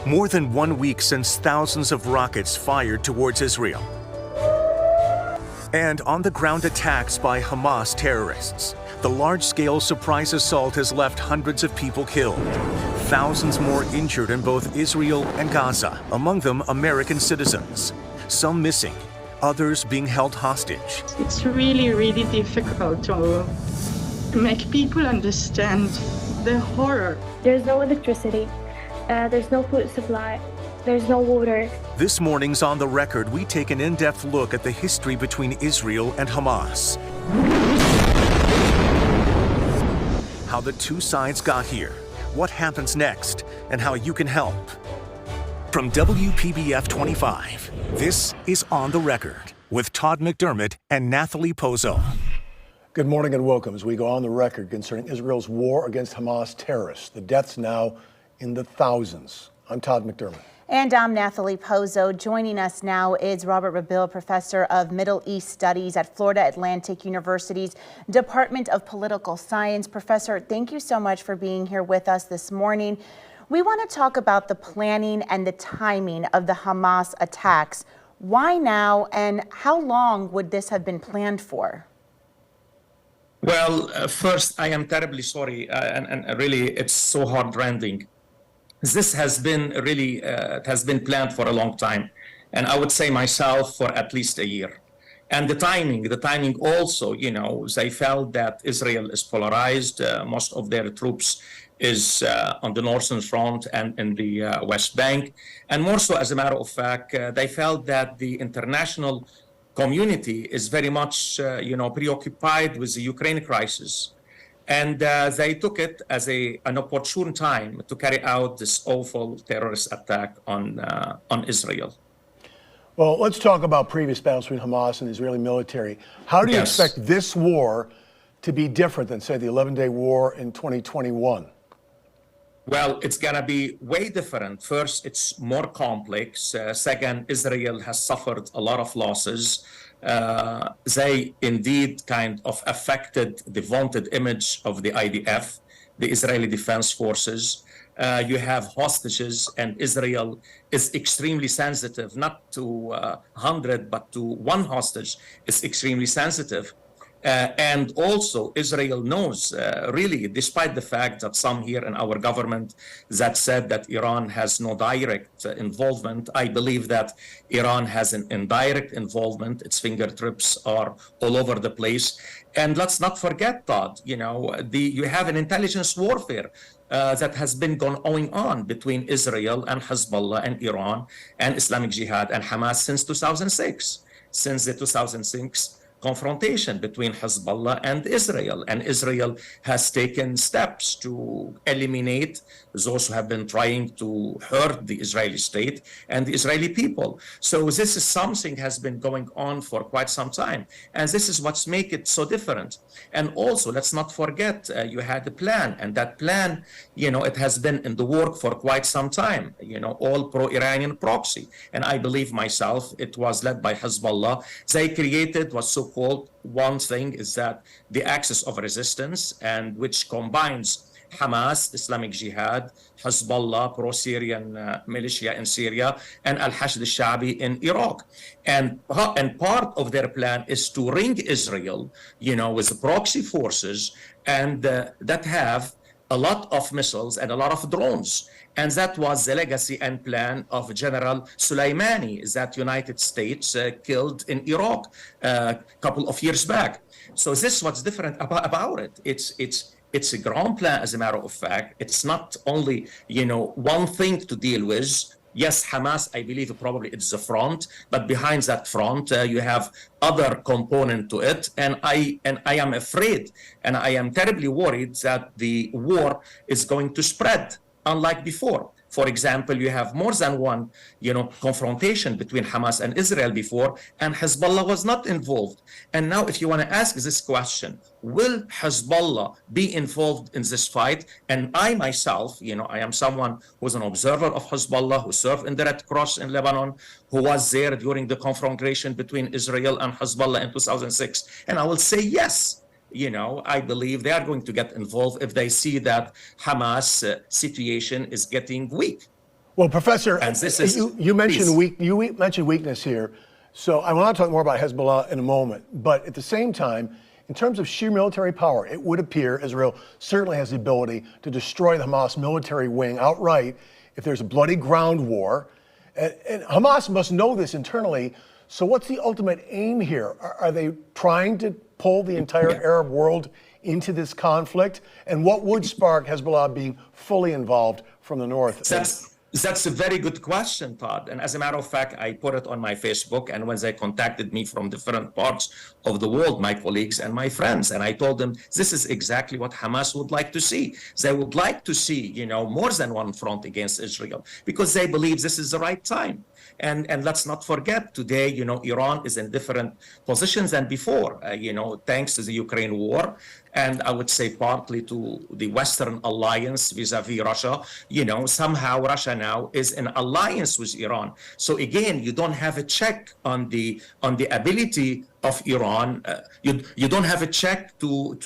More than 1 week since thousands of rockets fired towards Israel. And on-the-ground attacks by Hamas terrorists. The large-scale surprise assault has left hundreds of people killed. Thousands more injured in both Israel and Gaza, among them American citizens. Some missing, others being held hostage. It's really, really difficult to make people understand the horror. There's no electricity, there's no food supply, there's no water. This morning's On the Record, we take an in-depth look at the history between Israel and Hamas. How the two sides got here, what happens next, and how you can help. From WPBF 25, this is On the Record with Todd McDermott and Nathalie Pozo. Good morning and welcome as we go on the record concerning Israel's war against Hamas terrorists. The deaths now in the thousands. I'm Todd McDermott. And I'm Nathalie Pozo. Joining us now is Robert Rabil, professor of Middle East Studies at Florida Atlantic University's Department of Political Science. Professor, thank you so much for being here with us this morning. We want to talk about the planning and the timing of the Hamas attacks. Why now, and how long would this have been planned for? Well, first, I am terribly sorry, and really, it's so heartrending. This has been really, it has been planned for a long time, and I would say myself for at least a year. And the timing also, you know, they felt that Israel is polarized. Most of their troops is on the northern front and in the West Bank. And more so, as a matter of fact, they felt that the international community is very much, preoccupied with the Ukraine crisis. And they took it as an opportune time to carry out this awful terrorist attack on Israel. Well, let's talk about previous battles between Hamas and the Israeli military. How do you expect this war to be different than, say, the 11-day war in 2021? Well, it's going to be way different. First, it's more complex. Second, Israel has suffered a lot of losses. They indeed kind of affected the vaunted image of the IDF, the Israeli Defense Forces. You have hostages, and Israel is extremely sensitive, not to 100, but to one hostage is extremely sensitive. And also, Israel knows, really, despite the fact that some here in our government that said that Iran has no direct involvement, I believe that Iran has an indirect involvement. Its fingertips are all over the place. And let's not forget, Todd, you have an intelligence warfare that has been going on between Israel and Hezbollah and Iran and Islamic Jihad and Hamas since 2006, since the 2006 confrontation between Hezbollah and Israel. And Israel has taken steps to eliminate those who have been trying to hurt the Israeli state and the Israeli people. So this is something has been going on for quite some time. And this is what's make it so different. And also, let's not forget, you had a plan, and that plan, it has been in the work for quite some time, all pro-Iranian proxy. And I believe myself, it was led by Hezbollah. They created what's so-called one thing is that the axis of resistance, and which combines Hamas, Islamic Jihad, Hezbollah, pro-Syrian militia in Syria, and Al-Hashd al-Sha'bi in Iraq. And part of their plan is to ring Israel, with proxy forces and that have a lot of missiles and a lot of drones. And that was the legacy and plan of General Soleimani that United States killed in Iraq a couple of years back. So this is what's different about it. It's a grand plan, as a matter of fact. It's not only, one thing to deal with. Yes, Hamas, I believe probably it's the front, but behind that front, you have other component to it. And I am afraid, and I am terribly worried that the war is going to spread, unlike before. For example, you have more than one, confrontation between Hamas and Israel before, and Hezbollah was not involved. And now, if you want to ask this question, will Hezbollah be involved in this fight? And I myself, I am someone who's an observer of Hezbollah, who served in the Red Cross in Lebanon, who was there during the confrontation between Israel and Hezbollah in 2006. And I will say yes. I believe they are going to get involved if they see that Hamas situation is getting weak. Well, Professor, And this is you mentioned please. you mentioned weakness here. So I want to talk more about Hezbollah in a moment. But at the same time, in terms of sheer military power, it would appear Israel certainly has the ability to destroy the Hamas military wing outright if there's a bloody ground war. And Hamas must know this internally. So what's the ultimate aim here? Are they trying to pull the entire Arab world into this conflict? And what would spark Hezbollah being fully involved from the north? That's a very good question, Todd. And as a matter of fact, I put it on my Facebook. And when they contacted me from different parts of the world, my colleagues and my friends, and I told them this is exactly what Hamas would like to see. They would like to see, more than one front against Israel because they believe this is the right time. And let's not forget today, Iran is in different positions than before, thanks to the Ukraine war. And I would say partly to the Western alliance vis-a-vis Russia, somehow Russia now is in alliance with Iran. So again, you don't have a check on the ability of Iran. You don't have a check to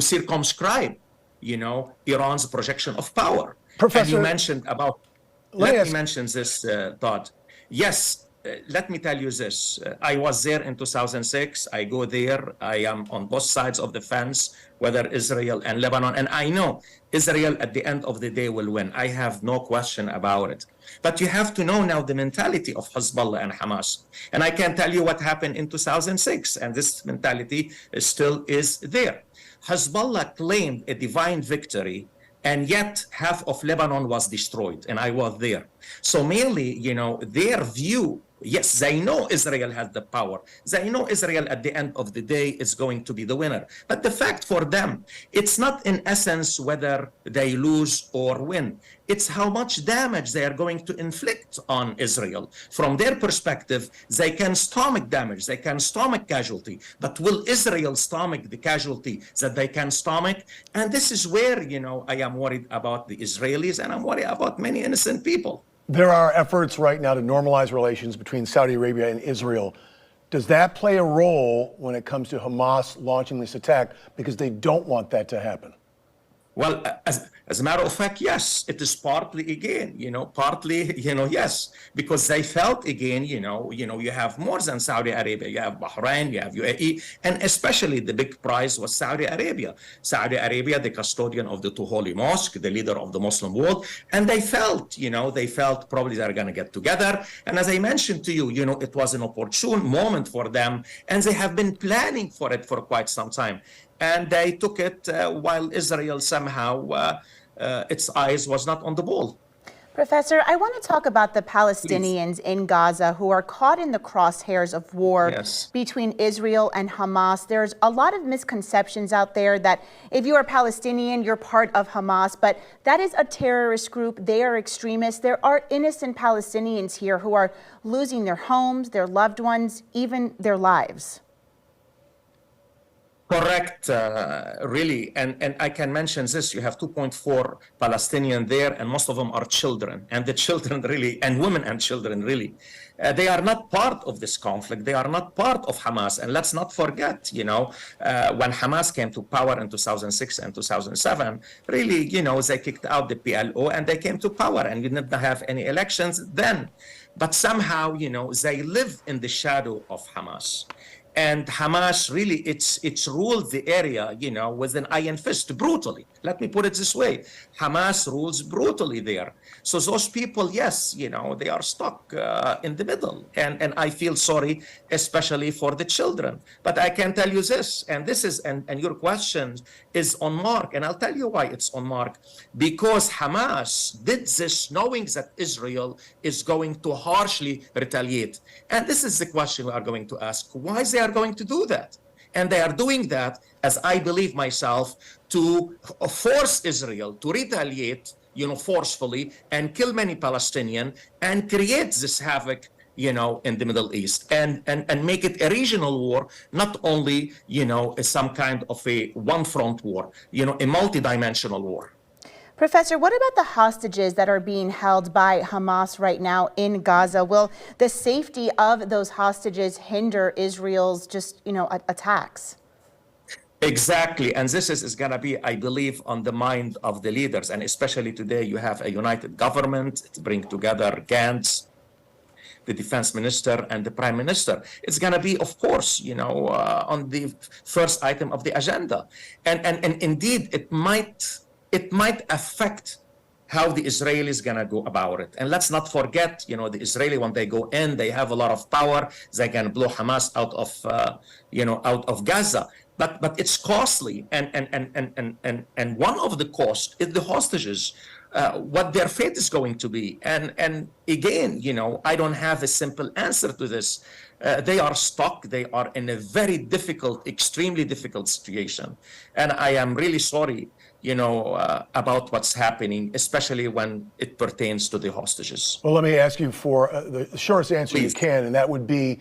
circumscribe, Iran's projection of power. Professor, and you mentioned about. Let me mention this, Todd. Yes. Let me tell you this. I was there in 2006. I go there. I am on both sides of the fence, whether Israel and Lebanon. And I know Israel at the end of the day will win. I have no question about it. But you have to know now the mentality of Hezbollah and Hamas. And I can tell you what happened in 2006. And this mentality still is there. Hezbollah claimed a divine victory, and yet half of Lebanon was destroyed. And I was there. So mainly, their view, yes, they know Israel has the power. They know Israel at the end of the day is going to be the winner. But the fact for them, it's not in essence whether they lose or win. It's how much damage they are going to inflict on Israel. From their perspective, they can stomach damage, they can stomach casualty. But will Israel stomach the casualty that they can stomach? And this is where, I am worried about the Israelis, and I'm worried about many innocent people. There are efforts right now to normalize relations between Saudi Arabia and Israel. Does that play a role when it comes to Hamas launching this attack? Because they don't want that to happen. Well, as a matter of fact, yes, it is partly again, yes, because they felt again, you have more than Saudi Arabia, you have Bahrain, you have UAE, and especially the big prize was Saudi Arabia. Saudi Arabia, the custodian of the two holy mosques, the leader of the Muslim world, and they felt probably they're going to get together. And as I mentioned to you, it was an opportune moment for them, and they have been planning for it for quite some time. And they took it while Israel somehow, its eyes was not on the ball. Professor, I want to talk about the Palestinians in Gaza who are caught in the crosshairs of war between Israel and Hamas. There's a lot of misconceptions out there that if you are Palestinian, you're part of Hamas, but that is a terrorist group. They are extremists. There are innocent Palestinians here who are losing their homes, their loved ones, even their lives. Correct, really. And I can mention this. You have 2.4 Palestinians there, and most of them are children. And the children really, and women and children really, they are not part of this conflict. They are not part of Hamas. And let's not forget, when Hamas came to power in 2006 and 2007, really, they kicked out the PLO and they came to power, and we didn't have any elections then. But somehow, they live in the shadow of Hamas. And Hamas really, it's ruled the area, with an iron fist, brutally. Let me put it this way. Hamas rules brutally there. So those people, yes, they are stuck in the middle. And I feel sorry, especially for the children. But I can tell you this, and this is, and your question is on mark. And I'll tell you why it's on mark. Because Hamas did this knowing that Israel is going to harshly retaliate. And this is the question we are going to ask. Why they are going to do that? And they are doing that, as I believe myself, to force Israel to retaliate, forcefully and kill many Palestinians and create this havoc, in the Middle East and make it a regional war, not only, some kind of a one-front war, a multi-dimensional war. Professor, what about the hostages that are being held by Hamas right now in Gaza? Will the safety of those hostages hinder Israel's attacks? Exactly. And this is going to be, I believe, on the mind of the leaders. And especially today, you have a united government to bring together Gantz, the defense minister, and the prime minister. It's going to be, of course, on the first item of the agenda. And indeed, it might affect how the Israelis going to go about it. And let's not forget, the Israeli, when they go in, they have a lot of power. They can blow Hamas out of Gaza. But it's costly, and one of the costs is the hostages, what their fate is going to be. And again, I don't have a simple answer to this. They are stuck. They are in a very difficult, extremely difficult situation. And I am really sorry, about what's happening, especially when it pertains to the hostages. Well, let me ask you for the shortest answer Please. you can, and that would be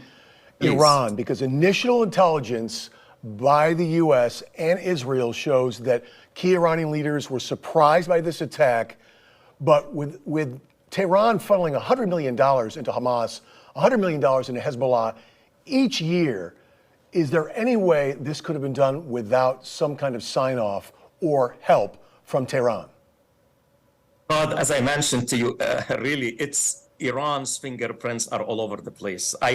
Please. Iran, because initial intelligence by the U.S. and Israel shows that key Iranian leaders were surprised by this attack, but with Tehran funneling $100 million into Hamas, $100 million into Hezbollah each year, is there any way this could have been done without some kind of sign-off or help from Tehran? But as I mentioned to you, really, it's Iran's fingerprints are all over the place. I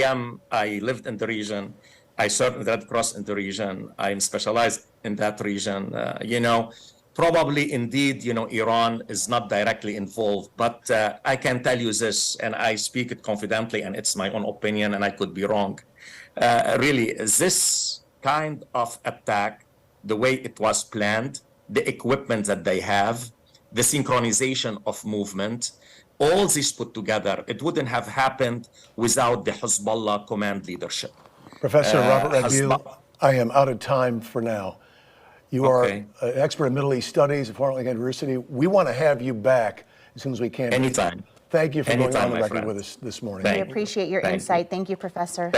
lived in the region. I served in the Red Cross in the region. I'm specialized in that region. Probably indeed, Iran is not directly involved, but I can tell you this, and I speak it confidently, and it's my own opinion, and I could be wrong. Really, this kind of attack, the way it was planned, the equipment that they have, the synchronization of movement, all this put together, it wouldn't have happened without the Hezbollah command leadership. Professor Robert Rabeel, I am out of time for now. You are an expert in Middle East studies at Florida University. We want to have you back as soon as we can. Anytime. Thank you for going on the record friend. with us this morning. We appreciate your insight. Thank you, Professor.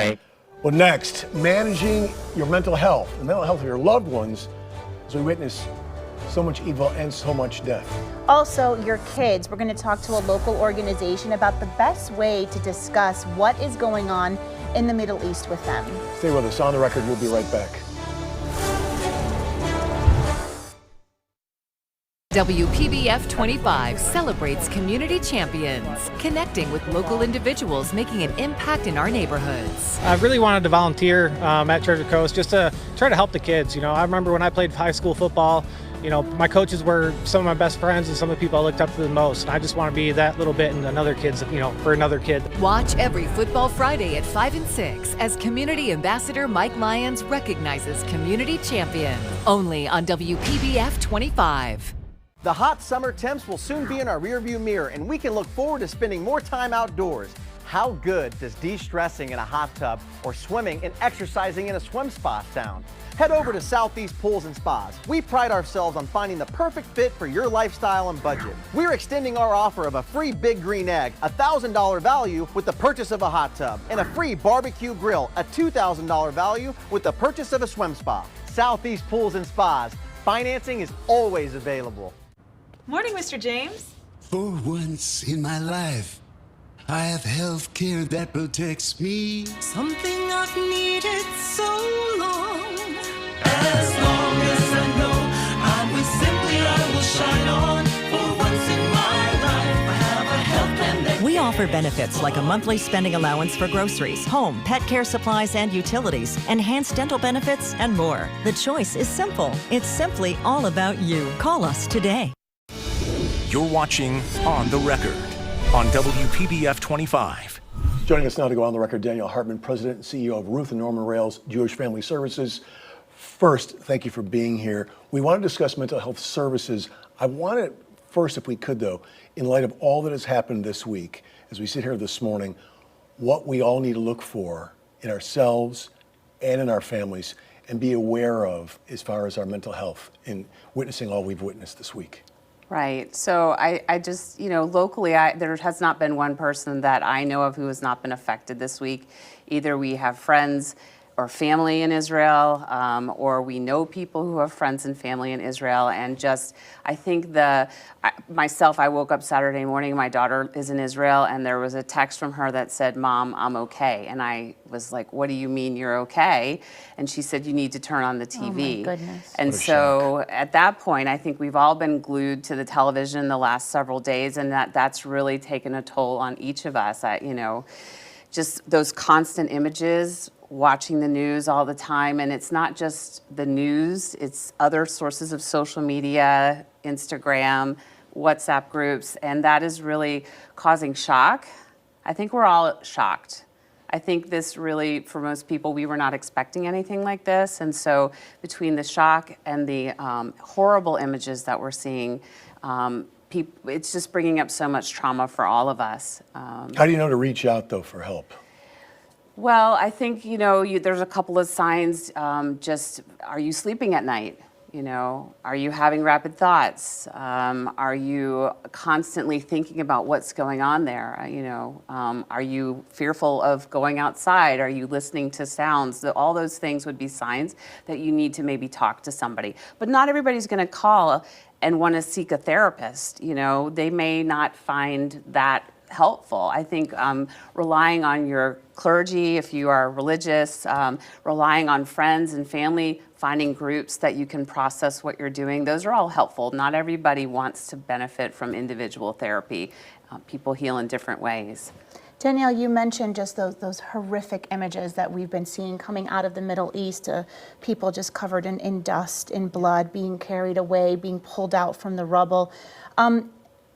Well, next, managing your mental health, the mental health of your loved ones, as we witness so much evil and so much death. Also, your kids. We're going to talk to a local organization about the best way to discuss what is going on in the Middle East with them. Stay with us. On the record, we'll be right back. WPBF 25 celebrates community champions, connecting with local individuals making an impact in our neighborhoods. I really wanted to volunteer at Treasure Coast just to try to help the kids. I remember when I played high school football, my coaches were some of my best friends and some of the people I looked up to the most. And I just want to be that little bit in another kid's, for another kid. Watch every Football Friday at 5 and 6 as Community Ambassador Mike Lyons recognizes community champion. Only on WPBF 25. The hot summer temps will soon be in our rearview mirror, and we can look forward to spending more time outdoors. How good does de-stressing in a hot tub or swimming and exercising in a swim spa sound? Head over to Southeast Pools and Spas. We pride ourselves on finding the perfect fit for your lifestyle and budget. We're extending our offer of a free Big Green Egg, a $1,000 value with the purchase of a hot tub, and a free barbecue grill, a $2,000 value with the purchase of a swim spa. Southeast Pools and Spas. Financing is always available. Morning, Mr. James. For once in my life, I have health care that protects me. Something I've needed so long. As long as I know I'm with Simply, I will shine on. For once in my life, I have a health plan that we offer benefits like a monthly spending allowance for groceries, home, pet care supplies and utilities, enhanced dental benefits, and more. The choice is simple. It's simply all about you. Call us today. You're watching On the Record on WPBF 25. Joining us now to go on the record, Daniel Hartman, President and CEO of Ruth and Norman Rales Jewish Family Services. First, thank you for being here. We want to discuss mental health services. I want to first, if we could though, in light of all that has happened this week, as we sit here this morning, what we all need to look for in ourselves and in our families and be aware of as far as our mental health in witnessing all we've witnessed this week. Right. So I just, locally, there has not been one person that I know of who has not been affected this week. Either we have friends or family in Israel, or we know people who have friends and family in Israel. And just, I think myself, I woke up Saturday morning, my daughter is in Israel, and there was a text from her that said, "Mom, I'm okay." And I was like, "What do you mean you're okay?" And she said, "You need to turn on the TV." Oh my goodness. And so at that point, I think we've all been glued to the television the last several days, and that's really taken a toll on each of us. Just those constant images, watching the news all the time, and it's not just the news, it's other sources of social media, Instagram, WhatsApp groups, and that is really causing shock. I think we're all shocked. I think this really, for most people, we were not expecting anything like this, and so between the shock and the horrible images that we're seeing, it's just bringing up so much trauma for all of us. How do you know to reach out, though, for help? Well, I think, there's a couple of signs. Just, are you sleeping at night? Are you having rapid thoughts? Are you constantly thinking about what's going on there? Are you fearful of going outside? Are you listening to sounds? All those things would be signs that you need to maybe talk to somebody. But not everybody's going to call and want to seek a therapist. They may not find that helpful. I think relying on your clergy, if you are religious, relying on friends and family, finding groups that you can process what you're doing, those are all helpful. Not everybody wants to benefit from individual therapy. People heal in different ways. Danielle, you mentioned just those horrific images that we've been seeing coming out of the Middle East, people just covered in dust, in blood, being carried away, being pulled out from the rubble.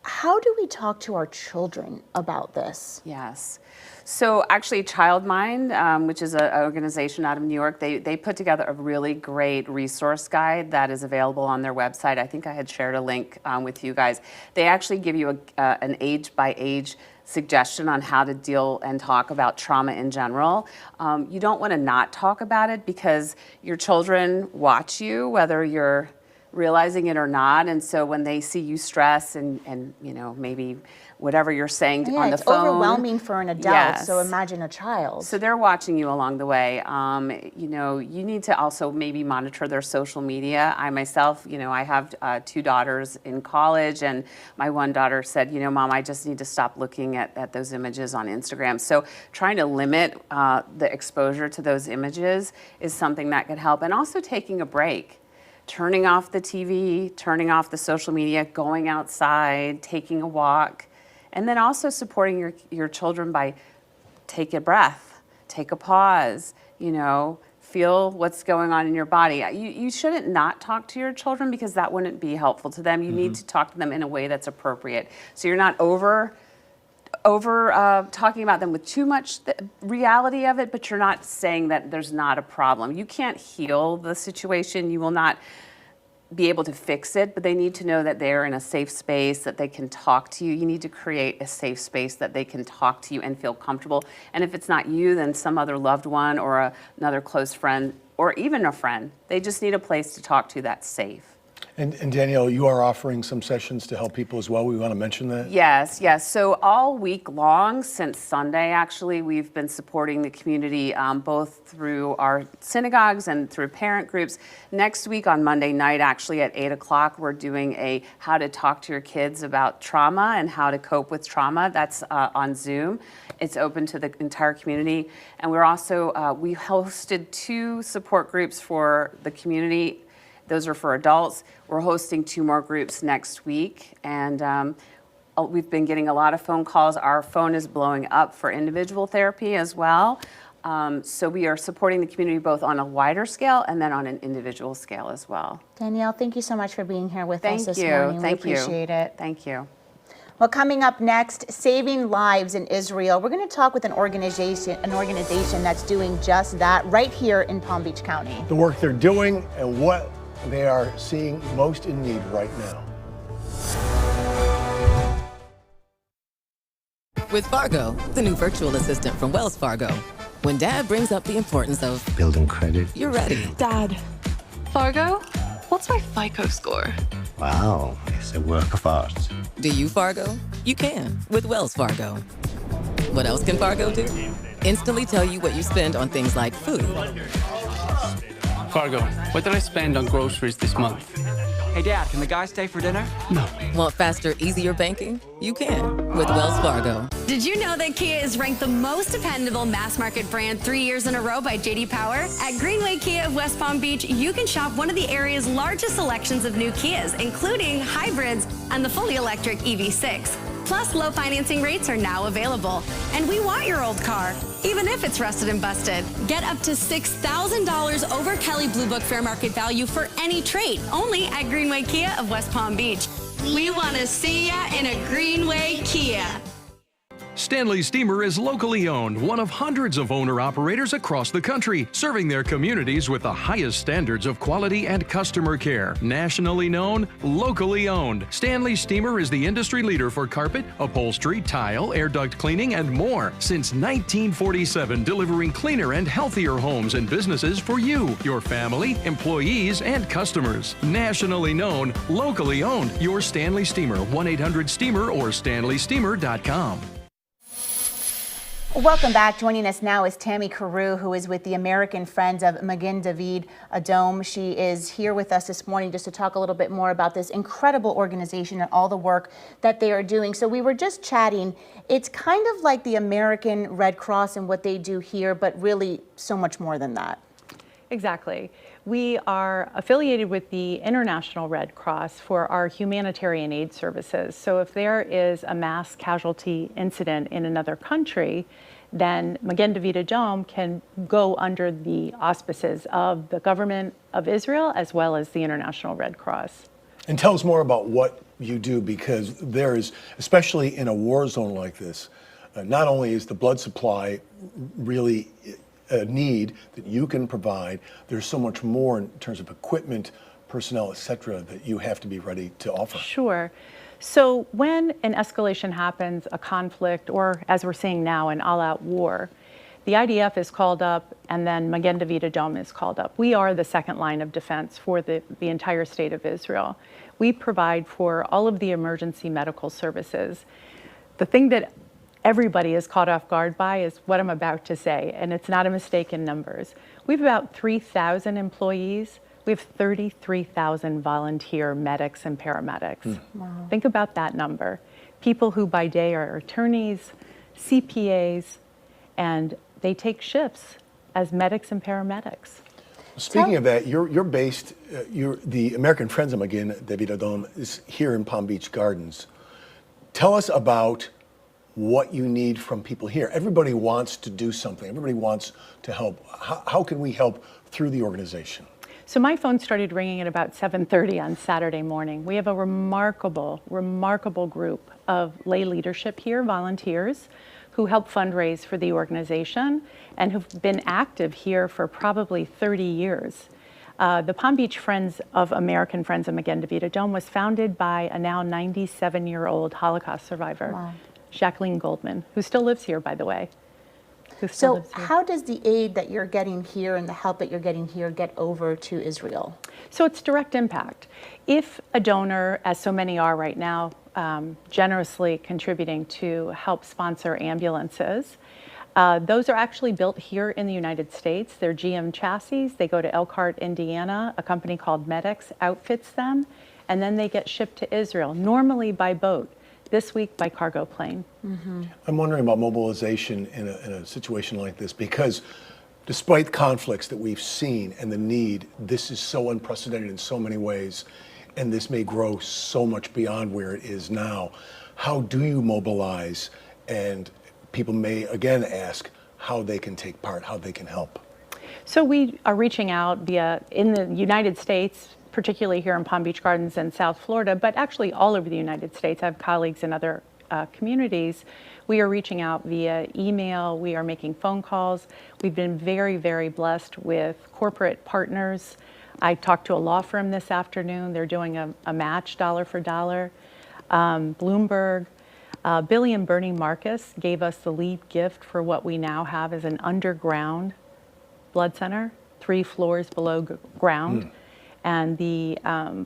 How do we talk to our children about this? Yes. So actually ChildMind, which is an organization out of New York, they put together a really great resource guide that is available on their website. I think I had shared a link with you guys. They actually give you an age by age suggestion on how to deal and talk about trauma in general. You don't want to not talk about it because your children watch you, whether you're realizing it or not, and so when they see you stress and maybe whatever you're saying on the phone. It's overwhelming for an adult, yes. So imagine a child. So they're watching you along the way. You need to also maybe monitor their social media. I myself, I have 2 daughters in college, and my one daughter said, Mom, I just need to stop looking at those images on Instagram. So trying to limit the exposure to those images is something that could help, and also taking a break. Turning off the TV, turning off the social media, going outside, taking a walk, and then also supporting your children by take a breath, take a pause, feel what's going on in your body. You shouldn't not talk to your children because that wouldn't be helpful to them. You need to talk to them in a way that's appropriate. So you're not over talking about them with too much reality of it, but you're not saying that there's not a problem. You can't heal the situation. You will not be able to fix it, but they need to know that they're in a safe space, that they can talk to you. You need to create a safe space that they can talk to you and feel comfortable. And if it's not you, then some other loved one or another close friend or even a friend. They just need a place to talk to that's safe. And Danielle, you are offering some sessions to help people as well. We want to mention that? Yes. So all week long, since Sunday, actually, we've been supporting the community both through our synagogues and through parent groups. Next week on Monday night, actually at 8 o'clock, we're doing a how to talk to your kids about trauma and how to cope with trauma. That's on Zoom. It's open to the entire community. And we're also, we hosted 2 support groups for the community. Those are for adults. We're hosting 2 more groups next week, and we've been getting a lot of phone calls. Our phone is blowing up for individual therapy as well. So we are supporting the community both on a wider scale and then on an individual scale as well. Danielle, thank you so much for being here with us this morning. Thank you. We appreciate it. Thank you. Well, coming up next, Saving Lives in Israel. We're going to talk with an organization that's doing just that right here in Palm Beach County. The work they're doing and what they are seeing most in need right now. With Fargo, the new virtual assistant from Wells Fargo. When Dad brings up the importance of building credit, you're ready. Dad, Fargo? What's my FICO score? Wow, it's a work of art. Do you, Fargo? You can with Wells Fargo. What else can Fargo do? instantly tell you what you spend on things like food. Fargo, what did I spend on groceries this month? Hey, Dad, can the guy stay for dinner? No. Want faster, easier banking? You can with Wells Fargo. Did you know that Kia is ranked the most dependable mass market brand 3 years in a row by J.D. Power? At Greenway Kia of West Palm Beach, you can shop one of the area's largest selections of new Kias, including hybrids and the fully electric EV6. Plus, low financing rates are now available. And we want your old car, even if it's rusted and busted. Get up to $6,000 over Kelley Blue Book fair market value for any trade, only at Greenway Kia of West Palm Beach. We want to see ya in a Greenway Kia. Stanley Steamer is locally owned, one of hundreds of owner-operators across the country, serving their communities with the highest standards of quality and customer care. Nationally known, locally owned. Stanley Steamer is the industry leader for carpet, upholstery, tile, air duct cleaning, and more. Since 1947, delivering cleaner and healthier homes and businesses for you, your family, employees, and customers. Nationally known, locally owned. Your Stanley Steamer, 1-800-STEAMER or StanleySteamer.com. Welcome back. Joining us now is Tammy Carew, who is with the American Friends of Magen David Adom. She is here with us this morning just to talk a little bit more about this incredible organization and all the work that they are doing. So we were just chatting. It's kind of like the American Red Cross and what they do here, but really so much more than that. Exactly. We are affiliated with the International Red Cross for our humanitarian aid services. So if there is a mass casualty incident in another country, then Magen David Adom can go under the auspices of the government of Israel as well as the International Red Cross. And tell us more about what you do, because there is, especially in a war zone like this, not only is the blood supply really a need that you can provide, there's so much more in terms of equipment, personnel, et cetera, that you have to be ready to offer. Sure. So when an escalation happens, a conflict, or as we're seeing now, an all-out war, the IDF is called up and then Magen David Adom is called up. We are the second line of defense for the entire state of Israel. We provide for all of the emergency medical services. The thing that everybody is caught off guard by is what I'm about to say, and it's not a mistake in numbers. We have about 3,000 employees. We have 33,000 volunteer medics and paramedics. Wow. Think about that number. People who by day are attorneys, CPAs, and they take shifts as medics and paramedics. Speaking of that, you're based, the American Friends of Magen David Adom is here in Palm Beach Gardens. Tell us about what you need from people here. Everybody wants to do something. Everybody wants to help. How can we help through the organization? So my phone started ringing at about 7:30 on Saturday morning. We have a remarkable group of lay leadership here, volunteers, who help fundraise for the organization and who've been active here for probably 30 years. The Palm Beach Friends of American Friends of Magen David Adom was founded by a now 97-year-old Holocaust survivor. Wow. Jacqueline Goldman, who still lives here, by the way. So how does the aid that you're getting here and the help that you're getting here get over to Israel? So it's direct impact. If a donor, as so many are right now, generously contributing to help sponsor ambulances, those are actually built here in the United States. They're GM chassis. They go to Elkhart, Indiana. A company called Medix outfits them, and then they get shipped to Israel, normally by boat. This week by cargo plane. Mm-hmm. I'm wondering about mobilization in a situation like this, because despite conflicts that we've seen and the need, this is so unprecedented in so many ways, and this may grow so much beyond where it is now. How do you mobilize? And people may again ask how they can take part, how they can help. So we are reaching out in the United States, particularly here in Palm Beach Gardens and South Florida, but actually all over the United States. I have colleagues in other communities. We are reaching out via email. We are making phone calls. We've been very, very blessed with corporate partners. I talked to a law firm this afternoon. They're doing a match dollar for dollar. Bloomberg, Billy and Bernie Marcus gave us the lead gift for what we now have as an underground blood center, 3 floors below ground. And the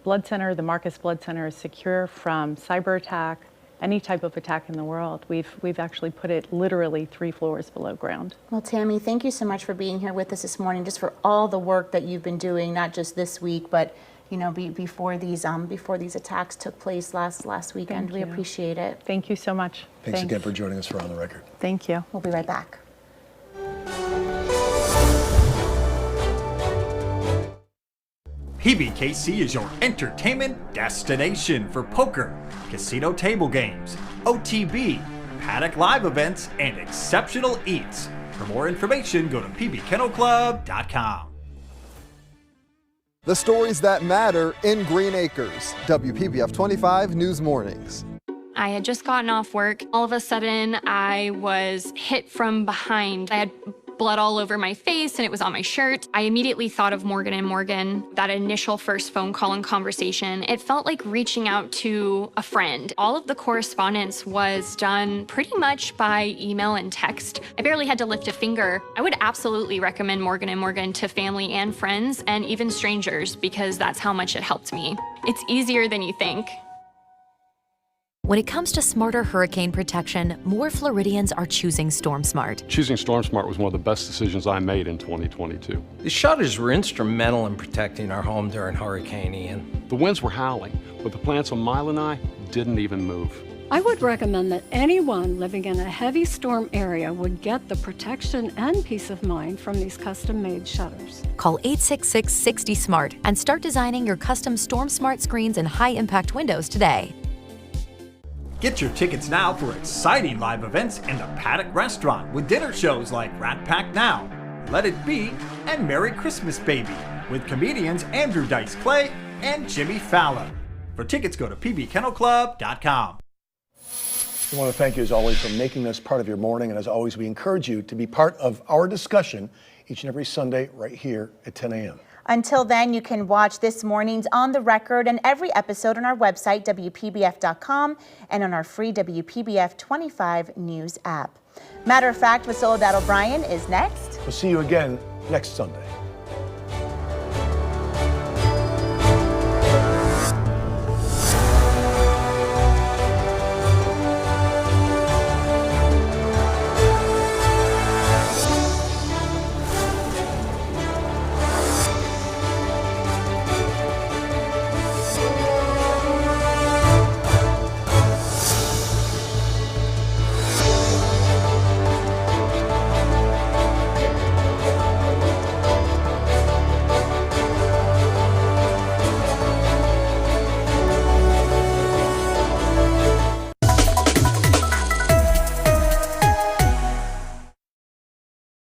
blood center, the Marcus Blood Center, is secure from cyber attack any type of attack in the world. We've actually put it literally 3 floors below ground. Well, Tammy, thank you so much for being here with us this morning, just for all the work that you've been doing, not just this week, but before these attacks took place last weekend. We appreciate it. Thank you so much. Thanks again for joining us for On the Record. Thank you. We'll be right back. PBKC is your entertainment destination for poker, casino table games, OTB, paddock live events, and exceptional eats. For more information, go to pbkennelclub.com. The stories that matter in Green Acres. WPBF 25 News Mornings. I had just gotten off work. All of a sudden, I was hit from behind. I had blood all over my face and it was on my shirt. I immediately thought of Morgan & Morgan, that initial first phone call and conversation. It felt like reaching out to a friend. All of the correspondence was done pretty much by email and text. I barely had to lift a finger. I would absolutely recommend Morgan & Morgan to family and friends and even strangers because that's how much it helped me. It's easier than you think. When it comes to smarter hurricane protection, more Floridians are choosing StormSmart. Choosing StormSmart was one of the best decisions I made in 2022. The shutters were instrumental in protecting our home during Hurricane Ian. The winds were howling, but the plants on my lanai didn't even move. I would recommend that anyone living in a heavy storm area would get the protection and peace of mind from these custom-made shutters. Call 866-60-SMART and start designing your custom StormSmart screens and high-impact windows today. Get your tickets now for exciting live events in the Paddock Restaurant with dinner shows like Rat Pack Now, Let It Be, and Merry Christmas Baby with comedians Andrew Dice Clay and Jimmy Fallon. For tickets, go to pbkennelclub.com. We want to thank you as always for making this part of your morning, and as always, we encourage you to be part of our discussion each and every Sunday right here at 10 a.m. Until then, you can watch this morning's On the Record and every episode on our website, WPBF.com, and on our free WPBF 25 News app. Matter of Fact with Soledad O'Brien is next. We'll see you again next Sunday.